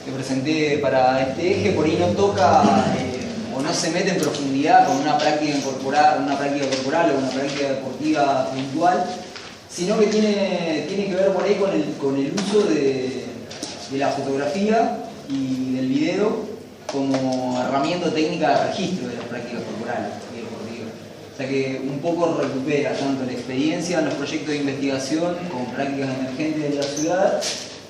que presenté para este eje, por ahí no toca o no se mete en profundidad con una práctica corporal o una práctica deportiva puntual, sino que tiene que ver por ahí con el uso de la fotografía y del video como herramienta técnica de registro de las prácticas corporales y deportivas. O sea que un poco recupera tanto la experiencia en los proyectos de investigación con prácticas emergentes de la ciudad,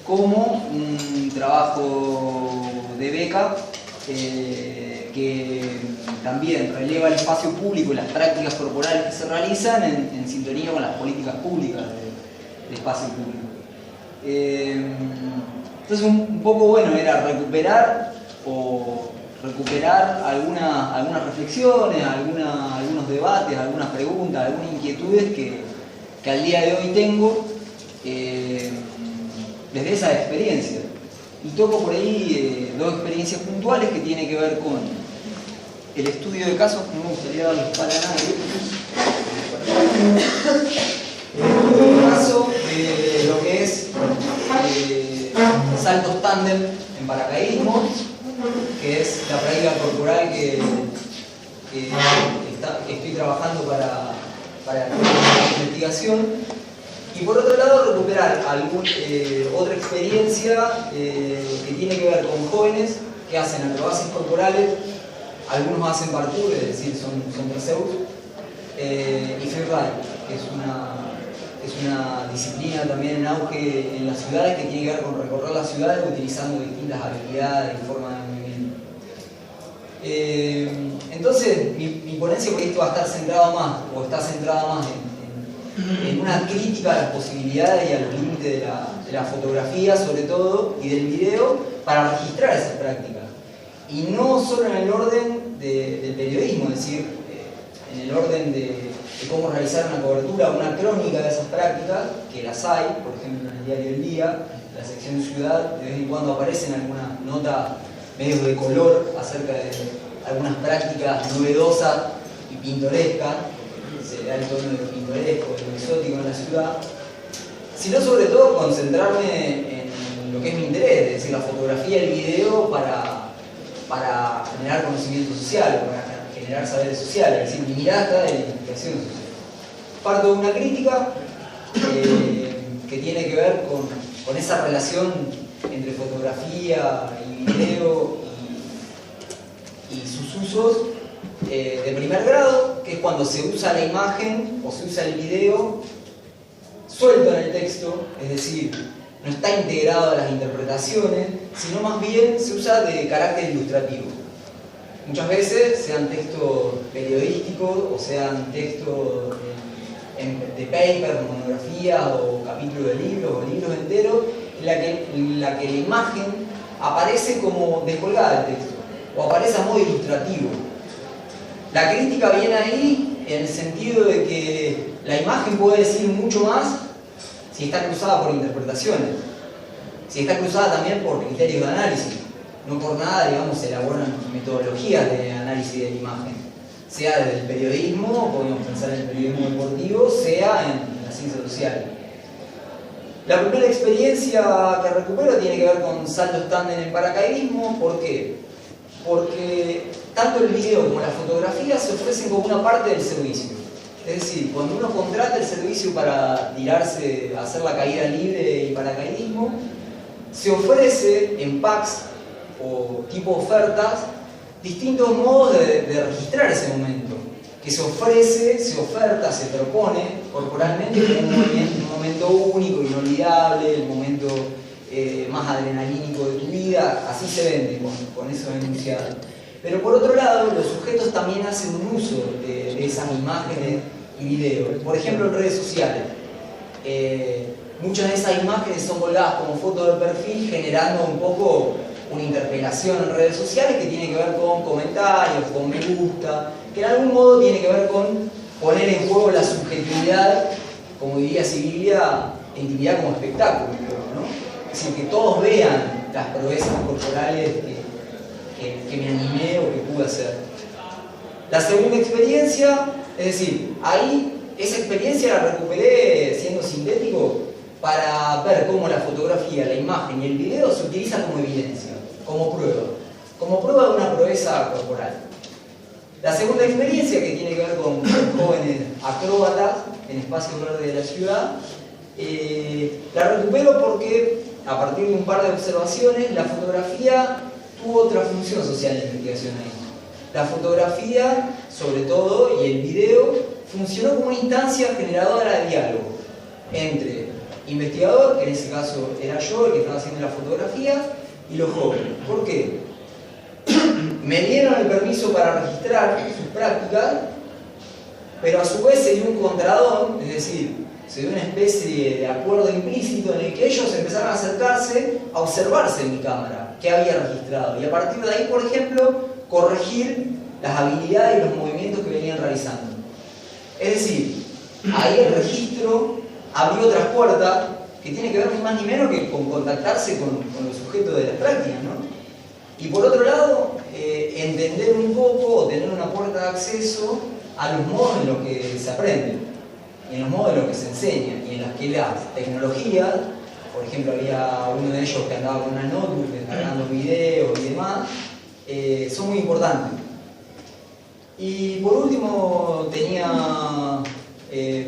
como un trabajo de beca que también releva el espacio público y las prácticas corporales que se realizan en sintonía con las políticas públicas de espacio público. Entonces un poco bueno era recuperar algunas reflexiones, algunos debates, algunas preguntas, algunas inquietudes que al día de hoy tengo desde esa experiencia. Y toco por ahí dos experiencias puntuales que tienen que ver con el estudio de casos, que no me gustaría darlos para nadie. El caso de lo que es saltos tándem en paracaidismo, que es la práctica corporal que estoy trabajando para la investigación. Y por otro lado, recuperar otra experiencia que tiene que ver con jóvenes que hacen acrobacias corporales. Algunos hacen parkour, es decir, son Perseus, y freeride, que es una disciplina también en auge en las ciudades, que tiene que ver con recorrer las ciudades utilizando distintas habilidades y formas de movimiento. Entonces, mi ponencia por esto va a estar centrada más en una crítica a las posibilidades y a los límites de la fotografía, sobre todo, y del video, para registrar esas prácticas. Y no solo en el orden del periodismo, es decir, en el orden de cómo realizar una cobertura, una crónica de esas prácticas, que las hay, por ejemplo en el diario El Día, la sección Ciudad, de vez en cuando aparecen algunas notas medios de color acerca de algunas prácticas novedosas y pintorescas, se da el tono de lo pintoresco, de lo exótico en la ciudad, sino sobre todo concentrarme en lo que es mi interés, es decir, la fotografía y el video para generar conocimiento social, para generar saberes sociales, es decir, mi mirada está de la investigación social. Parto de una crítica que tiene que ver con esa relación entre fotografía y video y sus usos de primer grado, que es cuando se usa la imagen o se usa el video suelto en el texto, es decir, no está integrado a las interpretaciones, sino más bien se usa de carácter ilustrativo. Muchas veces sean textos periodísticos o sean textos de paper, monografías o capítulos de libros o libros enteros, en la que la imagen aparece como descolgada del texto o aparece a modo ilustrativo. La crítica viene ahí en el sentido de que la imagen puede decir mucho más si está cruzada por interpretaciones, si está cruzada también por criterios de análisis. No por nada, digamos, se elaboran metodologías de análisis de la imagen, sea desde el periodismo, podemos pensar en el periodismo deportivo, sea en la ciencia social. La primera experiencia que recupero tiene que ver con saltos tándem en paracaidismo. ¿Por qué? Porque tanto el video como la fotografía se ofrecen como una parte del servicio. Es decir, cuando uno contrata el servicio para tirarse, hacer la caída libre y paracaidismo, se ofrece en packs o tipo ofertas distintos modos de registrar ese momento, que se ofrece, se oferta, se propone corporalmente como un momento único, inolvidable, el momento más adrenalínico de tu vida. Así se vende con eso enunciado. Pero por otro lado, los sujetos también hacen un uso de esas imágenes y videos. Por ejemplo, en redes sociales. Muchas de esas imágenes son colgadas como fotos de perfil, generando un poco una interpelación en redes sociales que tiene que ver con comentarios, con me gusta, que en algún modo tiene que ver con poner en juego la subjetividad, como diría Sibilia, intimidad como espectáculo, ¿no? Es decir, que todos vean las proezas corporales que me animé o que pude hacer. La segunda experiencia, es decir, ahí esa experiencia la recuperé, siendo sintético, para ver cómo la fotografía, la imagen y el video se utilizan como evidencia, como prueba de una proeza corporal. La segunda experiencia, que tiene que ver con jóvenes acróbatas en espacios verdes de la ciudad, la recupero porque, a partir de un par de observaciones, la fotografía tuvo otra función social de investigación ahí. La fotografía, sobre todo, y el video, funcionó como una instancia generadora de diálogo entre investigador, que en ese caso era yo, el que estaba haciendo la fotografía, y los jóvenes. ¿Por qué? Me dieron el permiso para registrar sus prácticas, pero a su vez se dio un contradón, es decir, se dio una especie de acuerdo implícito en el que ellos empezaron a acercarse a observarse en mi cámara, que había registrado, y a partir de ahí, por ejemplo, corregir las habilidades y los movimientos que venían realizando. Es decir, ahí el registro abrió otras puertas que tienen que ver ni más ni menos que con contactarse con los sujetos de las prácticas, ¿no? Y por otro lado, entender un poco o tener una puerta de acceso a los modos en los que se aprende, y en los modos en los que se enseña, y en las que las tecnologías, por ejemplo, había uno de ellos que andaba con una notebook descargando videos y demás, son muy importantes. Y por último, tenía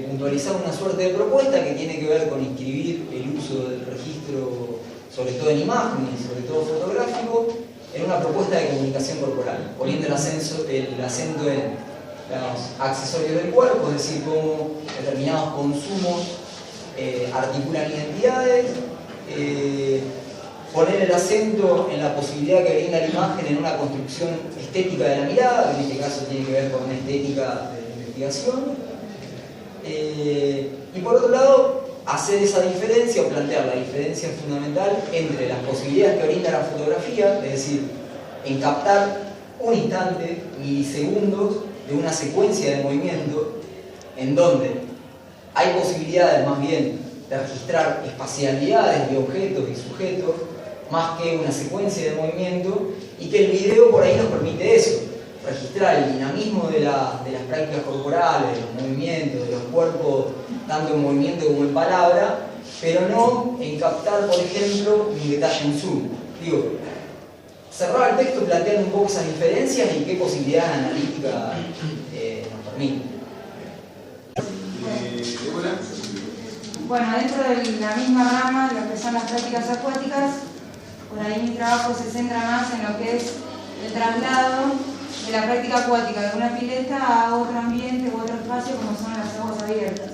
puntualizado una suerte de propuesta que tiene que ver con inscribir el uso del registro, sobre todo en imágenes y sobre todo fotográfico, en una propuesta de comunicación corporal, poniendo el acento en los accesorios del cuerpo, es decir, cómo determinados consumos articulan identidades, poner el acento en la posibilidad que brinda la imagen en una construcción estética de la mirada, que en este caso tiene que ver con una estética de la investigación, y por otro lado, hacer esa diferencia o plantear la diferencia fundamental entre las posibilidades que brinda la fotografía, es decir, en captar un instante, milisegundos, de una secuencia de movimiento, en donde hay posibilidades más bien de registrar espacialidades de objetos y sujetos, más que una secuencia de movimiento, y que el video por ahí nos permite eso, registrar el dinamismo de las prácticas corporales, de los movimientos, de los cuerpos, tanto en movimiento como en palabra, pero no en captar, por ejemplo, un detalle en zoom. Digo, cerraba el texto planteando un poco esas diferencias y qué posibilidades analíticas nos permiten. Bueno, dentro de la misma rama, lo que son las prácticas acuáticas, por ahí mi trabajo se centra más en lo que es el traslado de la práctica acuática de una pileta a otro ambiente u otro espacio como son las aguas abiertas.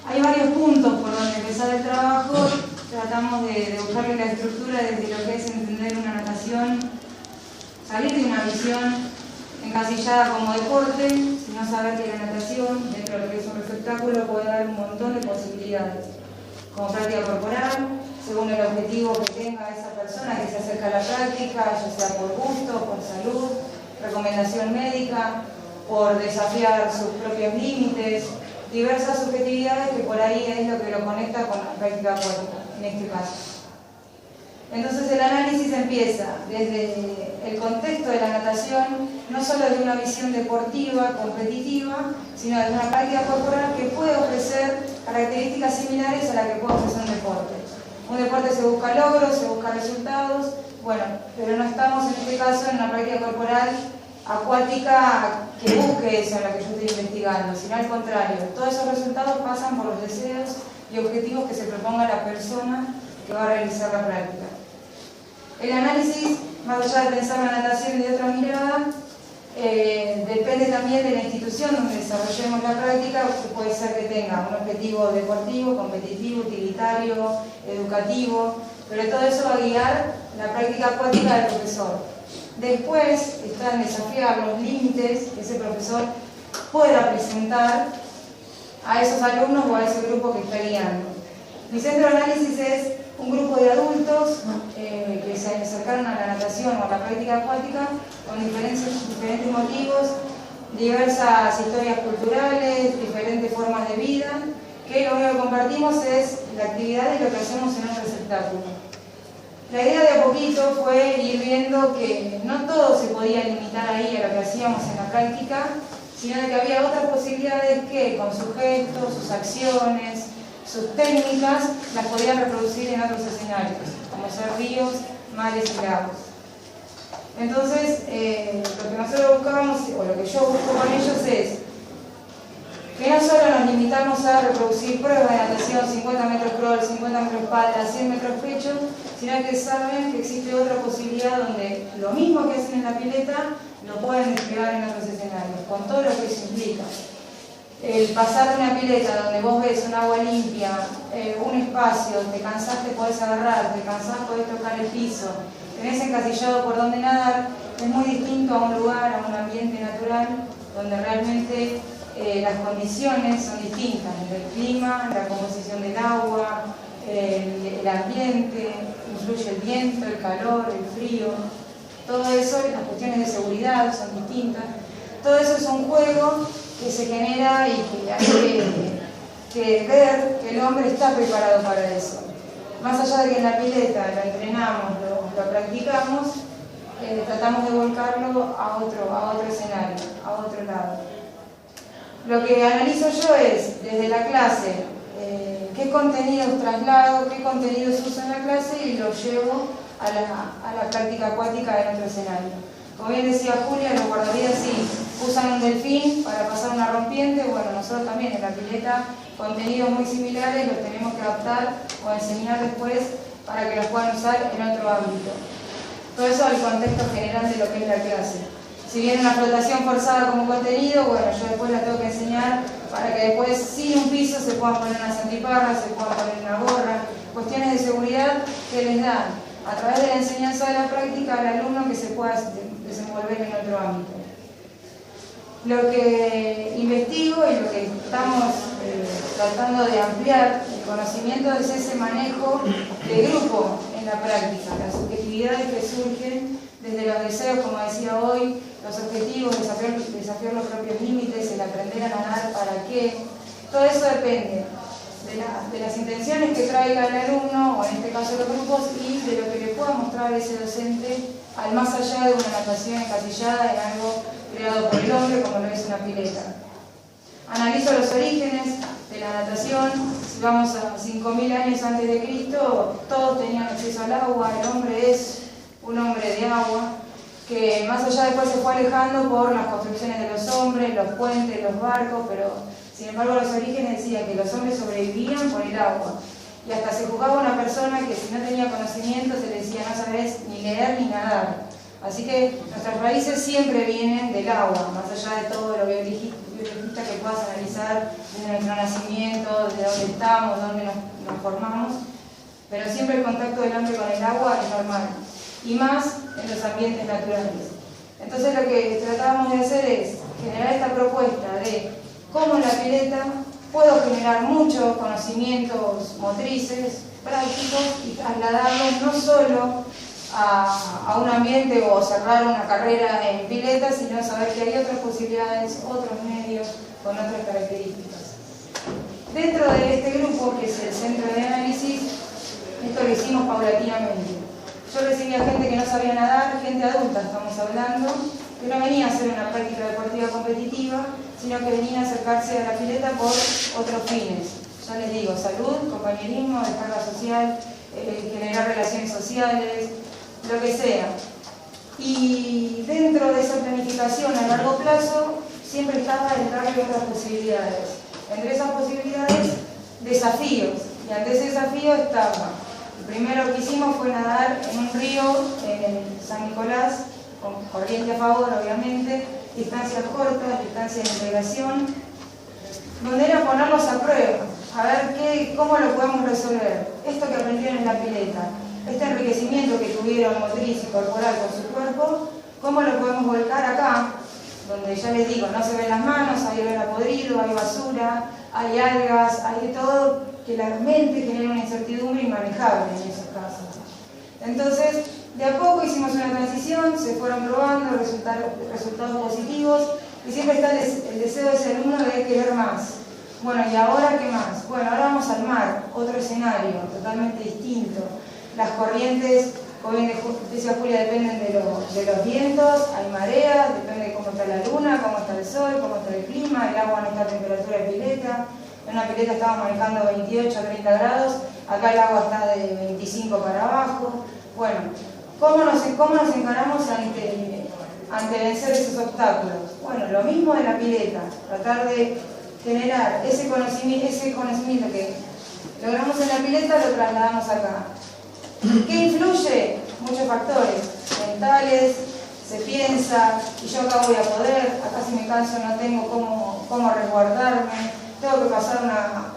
Hay varios puntos por donde empezar el trabajo. Tratamos de buscarle la estructura desde lo que es entender una natación, salir de una visión encasillada como deporte, sino saber que la natación, dentro de lo que es un espectáculo, puede dar un montón de posibilidades, como práctica corporal, según el objetivo que tenga esa persona que se acerca a la práctica, ya sea por gusto, por salud, recomendación médica, por desafiar sus propios límites, diversas subjetividades que por ahí es lo que lo conecta con la práctica acuática, en este caso. Entonces el análisis empieza desde el contexto de la natación, no solo de una visión deportiva, competitiva, sino de una práctica corporal que puede ofrecer características similares a las que puede ofrecer un deporte. Un deporte se busca logros, se busca resultados, bueno, pero no estamos en este caso en una práctica corporal acuática que busque eso en la que yo estoy investigando, sino al contrario, todos esos resultados pasan por los deseos y objetivos que se proponga la persona que va a realizar la práctica. El análisis, más allá de pensar la natación de otra mirada, depende también de la institución donde desarrollemos la práctica, que puede ser que tenga un objetivo deportivo, competitivo, utilitario, educativo, pero todo eso va a guiar la práctica acuática del profesor. Después está en desafiar los límites que ese profesor pueda presentar a esos alumnos o a ese grupo que está guiando. Mi centro de análisis es un grupo de adultos que se acercaron a la natación o a la práctica acuática con diferentes motivos, diversas historias culturales, diferentes formas de vida, que lo único que compartimos es la actividad y lo que hacemos en un receptáculo. La idea de a poquito fue ir viendo que no todo se podía limitar ahí a lo que hacíamos en la práctica, sino que había otras posibilidades que con sus gestos, sus acciones, sus técnicas las podían reproducir en otros escenarios, como ser ríos, mares y lagos. Entonces, lo que nosotros buscábamos, o lo que yo busco con ellos es que no solo nos limitamos a reproducir pruebas de natación, 50 metros crawl, 50 metros paddle, 100 metros pecho, sino que saben que existe otra posibilidad donde lo mismo que hacen en la pileta lo pueden desplegar en otros escenarios, con todo lo que eso implica. El pasar de una pileta donde vos ves un agua limpia, un espacio, te cansás, te podés agarrar, te cansás, podés tocar el piso, tenés encasillado por donde nadar, es muy distinto a un lugar, a un ambiente natural, donde realmente las condiciones son distintas, el clima, la composición del agua, el ambiente, influye el viento, el calor, el frío, todo eso, las cuestiones de seguridad son distintas. Todo eso es un juego que se genera y que hay que ver que el hombre está preparado para eso. Más allá de que en la pileta lo entrenamos, lo practicamos, tratamos de volcarlo a otro escenario, a otro lado. Lo que analizo yo es, desde la clase, qué contenidos traslado, qué contenidos uso en la clase y los llevo a la práctica acuática en otro escenario. Como bien decía Julia, los guardavidas sí, usan un delfín para pasar una rompiente, bueno, nosotros también en la pileta, contenidos muy similares los tenemos que adaptar o enseñar después para que los puedan usar en otro ámbito. Todo eso al contexto general de lo que es la clase. Si viene una flotación forzada como contenido, bueno, yo después la tengo que enseñar para que después, sin un piso, se puedan poner unas antiparras, se puedan poner una gorra, cuestiones de seguridad que les dan a través de la enseñanza de la práctica al alumno que se pueda desenvolver en otro ámbito. Lo que investigo y lo que estamos tratando de ampliar el conocimiento es ese manejo de grupo en la práctica, las subjetividades que surgen desde los deseos, como decía hoy, los objetivos, desafiar los propios límites, el aprender a nadar para qué. Todo eso depende de las intenciones que traiga el alumno, o en este caso los grupos, y de lo que le pueda mostrar ese docente al más allá de una natación encasillada en algo creado por el hombre, como lo es una pileta. Analizo los orígenes de la natación. Si vamos a 5.000 años antes de Cristo, todos tenían acceso al agua, el hombre es un hombre de agua, que más allá después se fue alejando por las construcciones de los hombres, los puentes, los barcos, pero sin embargo los orígenes decían que los hombres sobrevivían por el agua. Y hasta se juzgaba a una persona que si no tenía conocimiento se le decía no sabes ni leer ni nadar. Así que nuestras raíces siempre vienen del agua, más allá de todo lo biologista que puedas analizar desde nuestro nacimiento, desde dónde estamos, dónde nos formamos, pero siempre el contacto del hombre con el agua es normal, y más en los ambientes naturales. Entonces lo que tratábamos de hacer es generar esta propuesta de cómo en la pileta puedo generar muchos conocimientos motrices, prácticos, y trasladarlos no solo a un ambiente o cerrar una carrera en pileta, sino saber que hay otras posibilidades, otros medios con otras características. Dentro de este grupo, que es el centro de análisis, esto lo hicimos paulatinamente. Yo recibía gente que no sabía nadar, gente adulta estamos hablando, que no venía a hacer una práctica deportiva competitiva, sino que venía a acercarse a la pileta por otros fines. Ya les digo, salud, compañerismo, descarga social, generar relaciones sociales, lo que sea. Y dentro de esa planificación a largo plazo, siempre estaba el darle otras posibilidades. Entre esas posibilidades, desafíos. Y ante ese desafío estaba, el primero que hicimos fue nadar en un río en San Nicolás, con corriente a favor, obviamente, distancias cortas, distancias de integración, donde era ponerlos a prueba, a ver cómo lo podemos resolver. Esto que aprendieron en la pileta, este enriquecimiento que tuvieron motriz y corporal con su cuerpo, cómo lo podemos volcar acá, donde ya les digo, no se ven las manos, hay olor a podrido, hay basura, hay algas, hay de todo, que la mente genera una incertidumbre inmanejable en esos casos. Entonces, de a poco hicimos una transición, se fueron probando resultados positivos, y siempre está el deseo de ese alumno de querer más. Bueno, ¿y ahora qué más? Bueno, ahora vamos al mar, otro escenario, totalmente distinto. Las corrientes, como bien decía Julia, dependen de los vientos, hay mareas, depende de cómo está la luna, cómo está el sol, cómo está el clima, el agua no está a temperatura de pileta. En una pileta estamos manejando 28 a 30 grados, acá el agua está de 25 para abajo. Bueno, ¿cómo nos encaramos ante vencer esos obstáculos? Bueno, lo mismo de la pileta, tratar de generar ese conocimiento que logramos en la pileta, lo trasladamos acá. ¿Qué influye? Muchos factores mentales, se piensa, y yo acá voy a poder, acá si me canso no tengo cómo resguardarme, tengo que pasar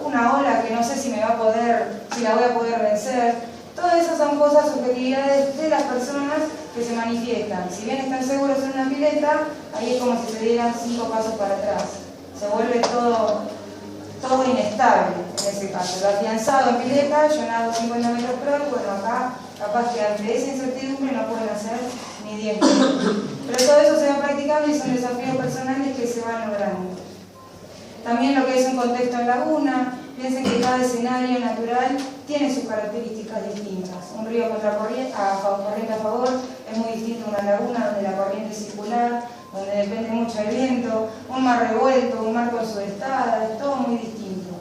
una ola que no sé si la voy a poder vencer. Todas esas son cosas, subjetividades de las personas que se manifiestan. Si bien están seguros en una pileta, ahí es como si se dieran 5 pasos para atrás. Se vuelve todo inestable en ese caso. Lo afianzado en pileta, yo nado 50 metros por hora, bueno, acá capaz que ante esa incertidumbre no pueden hacer ni 10 metros. Pero todo eso se va practicando y son desafíos personales que se van logrando. También lo que es un contexto en laguna, piensen que cada escenario natural tiene sus características distintas. Un río corriente a favor es muy distinto a una laguna donde la corriente es circular, donde depende mucho del viento, un mar revuelto, un mar con sudestada, es todo muy distinto.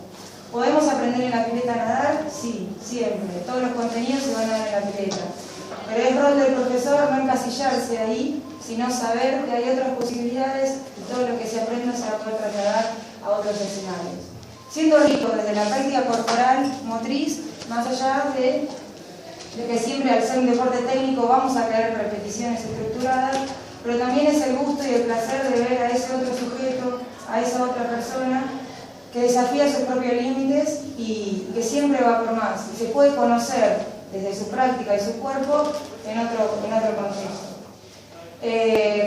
¿Podemos aprender en la pileta a nadar? Sí, siempre. Todos los contenidos se van a dar en la pileta. Pero es rol del profesor no encasillarse ahí, sino saber que hay otras posibilidades y todo lo que se aprenda se va a poder trasladar a otros escenarios. Siendo rico desde la práctica corporal, motriz, más allá de que siempre al ser un deporte técnico vamos a crear repeticiones estructuradas, pero también es el gusto y el placer de ver a ese otro sujeto, a esa otra persona que desafía sus propios límites y que siempre va por más. Y se puede conocer desde su práctica y su cuerpo en otro contexto.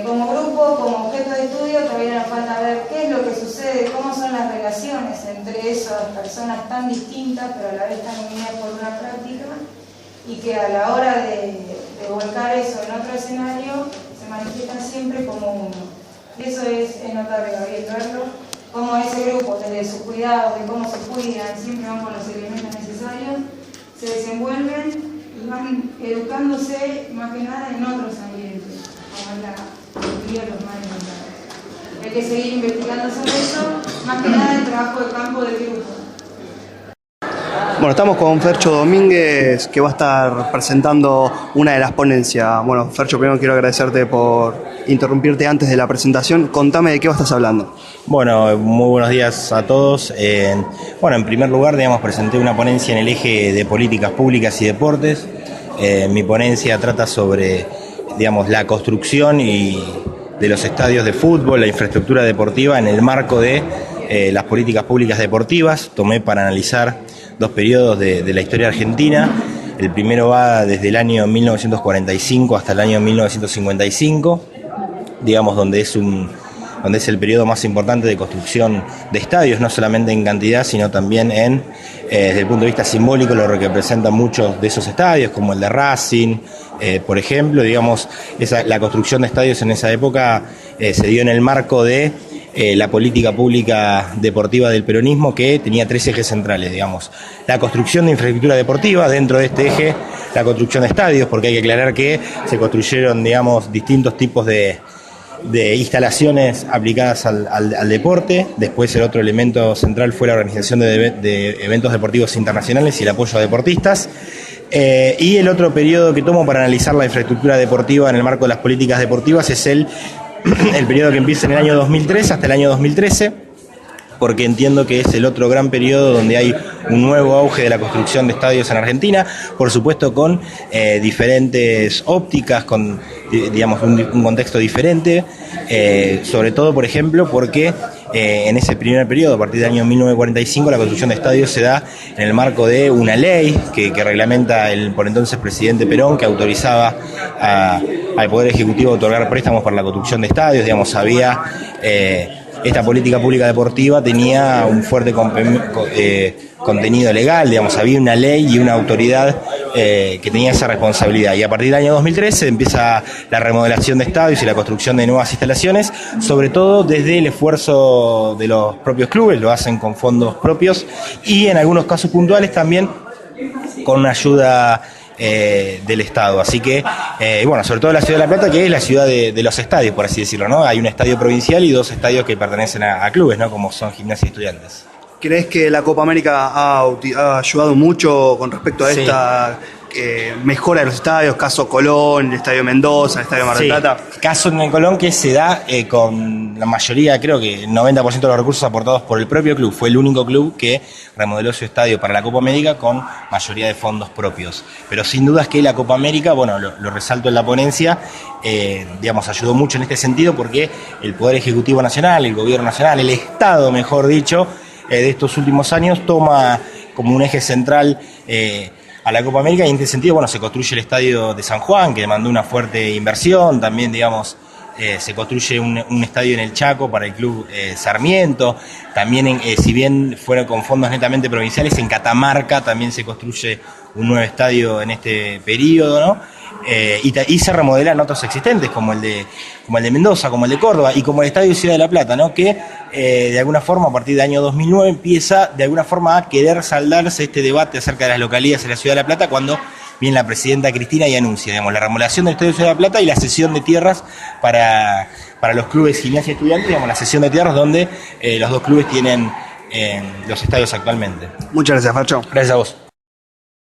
Como grupo, como objeto de estudio, todavía nos falta ver qué es lo que sucede, cómo son las relaciones entre esas personas tan distintas, pero a la vez tan unidas por una práctica, y que a la hora de volcar eso en otro escenario, se manifiestan siempre como uno. Y eso es notable, Gabriel, verlo, cómo ese grupo, desde sus cuidados, de cómo se cuidan, siempre van con los elementos necesarios, se desenvuelven y van educándose más que nada en otros ambientes, como es los más alimentados. Hay que seguir investigando sobre eso, más que nada el trabajo de campo del grupo. Bueno, estamos con Fercho Domínguez, que va a estar presentando una de las ponencias. Bueno, Fercho, primero quiero agradecerte por interrumpirte antes de la presentación. Contame de qué vas a estar hablando. Bueno, muy buenos días a todos. En primer lugar, presenté una ponencia en el eje de políticas públicas y deportes. Mi ponencia trata sobre, la construcción de los estadios de fútbol, la infraestructura deportiva en el marco de las políticas públicas deportivas. Tomé para analizar 2 periodos de la historia argentina. El primero va desde el año 1945 hasta el año 1955, donde es el periodo más importante de construcción de estadios, no solamente en cantidad, sino también desde el punto de vista simbólico, lo que representan muchos de esos estadios, como el de Racing, por ejemplo. La construcción de estadios en esa época se dio en el marco de la política pública deportiva del peronismo, que tenía 3 ejes centrales, la construcción de infraestructura deportiva, dentro de este eje la construcción de estadios, porque hay que aclarar que se construyeron, distintos tipos de instalaciones aplicadas al deporte. Después el otro elemento central fue la organización de eventos deportivos internacionales y el apoyo a deportistas. Y el otro periodo que tomo para analizar la infraestructura deportiva en el marco de las políticas deportivas es el periodo que empieza en el año 2003 hasta el año 2013, porque entiendo que es el otro gran periodo donde hay un nuevo auge de la construcción de estadios en Argentina, por supuesto con diferentes ópticas, con un contexto diferente, sobre todo, por ejemplo, porque en ese primer periodo, a partir del año 1945, la construcción de estadios se da en el marco de una ley que reglamenta el por entonces presidente Perón, que autorizaba al Poder Ejecutivo a otorgar préstamos para la construcción de estadios. Había esta política pública deportiva tenía un fuerte contenido legal, había una ley y una autoridad que tenía esa responsabilidad. Y a partir del año 2013 empieza la remodelación de estadios y la construcción de nuevas instalaciones, sobre todo desde el esfuerzo de los propios clubes, lo hacen con fondos propios y en algunos casos puntuales también con una ayuda del Estado. Así que, sobre todo la ciudad de La Plata, que es la ciudad de los estadios, por así decirlo, ¿no? Hay un estadio provincial y 2 estadios que pertenecen a clubes, ¿no? Como son Gimnasia y Estudiantes. ¿Crees que la Copa América ha ayudado mucho con respecto a Sí. esta mejora de los estadios? Caso Colón, el Estadio Mendoza, el Estadio Mar del Plata. Caso en el Colón que se da con la mayoría, creo que el 90% de los recursos aportados por el propio club. Fue el único club que remodeló su estadio para la Copa América con mayoría de fondos propios. Pero sin duda es que la Copa América, bueno, lo resalto en la ponencia, digamos, ayudó mucho en este sentido porque el Poder Ejecutivo Nacional, el Gobierno Nacional, el Estado, mejor dicho, de estos últimos años toma como un eje central a la Copa América, y en este sentido, bueno, se construye el estadio de San Juan, que demandó una fuerte inversión, también, digamos, se construye un estadio en el Chaco para el club Sarmiento, también, si bien fueron con fondos netamente provinciales, en Catamarca también se construye un nuevo estadio en este periodo, ¿no? Y se remodelan otros existentes, como el de Mendoza, como el de Córdoba y como el Estadio Ciudad de la Plata, ¿no? Que de alguna forma a partir del año 2009 empieza de alguna forma a querer saldarse este debate acerca de las localidades en la Ciudad de la Plata, cuando viene la presidenta Cristina y anuncia, digamos, la remodelación del Estadio Ciudad de la Plata y la cesión de tierras para los clubes Gimnasia y Estudiantes, digamos, la cesión de tierras donde los dos clubes tienen los estadios actualmente. Muchas gracias, Fercho. Gracias a vos.